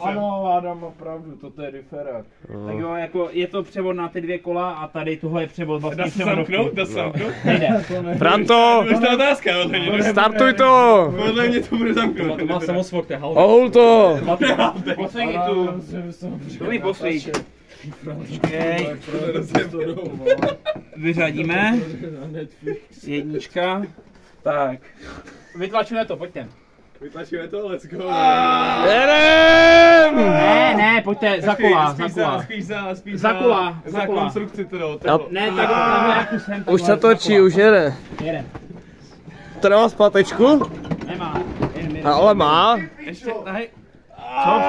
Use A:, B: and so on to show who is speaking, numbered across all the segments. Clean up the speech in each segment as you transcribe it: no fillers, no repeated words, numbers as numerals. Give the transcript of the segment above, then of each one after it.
A: Ano, Adam má pravdu, toto je diferák. Tak jo, jako je to převod na ty 2 kola a tady tohle je převod vlastně převodovky.
B: Dá se zamknout?
A: Nejde.
B: Franto! To je otázka,
C: Startuj to!
B: podle mě to bude zamknout.
D: To má samosvok, to je halka.
C: Ohul to!
A: Poslední tu. To mi posvíč. Počkej. Vyřadíme. Jednička. Tak. Vytlačíme to, pojďte.
B: Vytlačíme to, let's go.
C: Jedem!
A: Ne, pojďte, za kola, za kola.
B: Spíš
A: Za kola,
B: za konstrukci to do.
A: Ne, tak dáme jako sem.
C: Už se točí, už jede.
A: Jeden.
C: To nemá zpátečku?
A: Nemá.
C: Ale má.
A: Ještě, tady.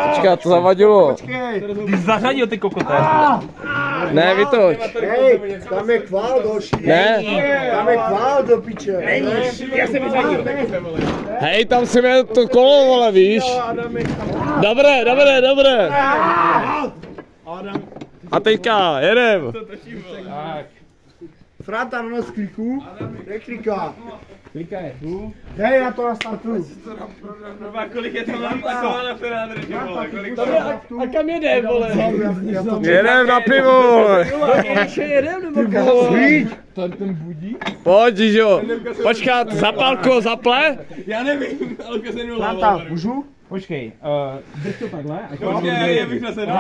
C: Počká, to zavadilo.
A: Ty zařadil ty kokote.
C: Ne, vytoč.
E: Hej, tam je kvál další.
C: Ne.
E: Tam je kvál do piče.
A: Já jsem vyřadil.
C: Hej, tam si měl to kolo, vole, víš. Dobré, dobré, dobré. A teďka, jedem.
E: Franta na nás kliku. Nekliká.
A: Klika je tu.
E: Dej na to na startu.
B: Kolik je to napakováno na to nádrži, vole? Kolik to
D: A kam jede, vole?
C: Jedem na pivo, vole.
D: Ještě jedem, nebo kam?
E: Ten budík.
C: Pojď, Žižo. Počkat, zapalko, zaple.
B: Já nevím, ale ukazuje nula.
E: Franta, můžu?
A: Počkej, drž to takhle.
B: Počkej, je bych nasedl,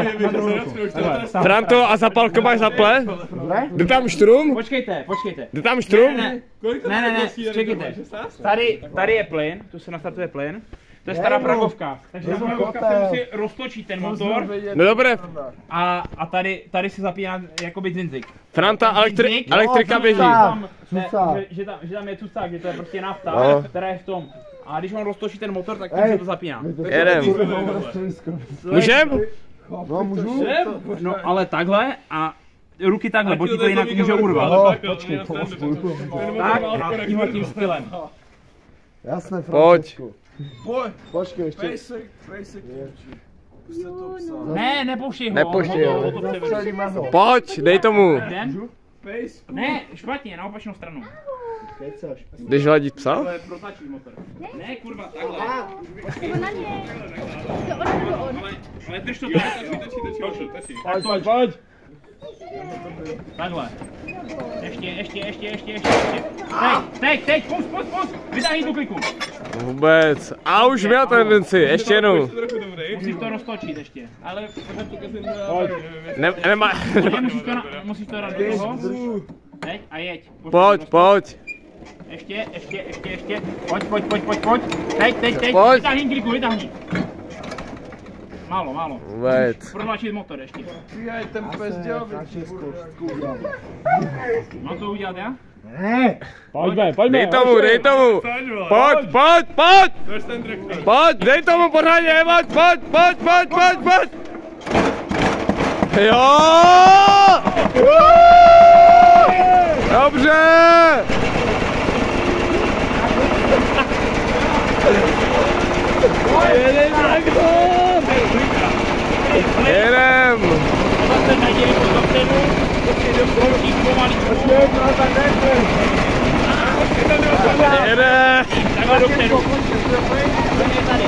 C: Franto, a zapalko máš zaple? Jde tam štrum?
A: Počkejte.
C: Jde tam štrum?
A: Ne, čekejte. Tady je plyn, tu se nastartuje plyn. To je stará pragovka. Takže ta pragovka se musí roztočit ten motor
C: No dobré.
A: a tady se zapíná jakoby dzinzik.
C: Franta, elektrika běží.
A: Že tam je cucák, že to je prostě nafta,
C: No.
A: která je v tom. A když on roztočí ten motor, tak tím se to zapíná.
C: Jedem. Můžem?
E: No, můžu?
A: No ale takhle a ruky takhle, bo ti to jinak může urvat.
E: Počkej,
A: Tak a tím stylem.
E: Jasné,
C: Pojď.
E: Počkej, ještě.
A: Ne, nepouštěj ho.
C: Nepouštěj ho.
E: Střelíme ho.
C: Pojď, dej tomu.
A: Jdem? Ne, špatně, na opačnou stranu.
E: Kecáš.
C: Jdeš hladit psa?
A: Ale protlačíš motor. Ne, kurva, takhle.
F: Na něj. To on nebo on.
A: Ale drž to tak.
C: Pojď.
A: Takhle. Ještě. Teď, pust. Vytáhni tu kliku.
C: Vůbec. A už měl tendenci, ještě jednou.
A: Musíš to roztočit ještě. Ale
C: Nemá.
A: musíš to dát do toho. Teď a jeď.
C: Pojď.
A: Ještě. Pojď. Teď.
C: Pojď.
A: Vytáhni kliku, vytáhni. Málo.
C: Vůbec.
A: Prodlačit motor ještě.
E: Ten pes dělal
A: Mám to udělat já?
E: Ne.
C: Dej tomu. Pojď, dej tomu pořádně, pojď. Jo! Dobře! Jedem! Jede!
A: Takhle dopředu. Tady.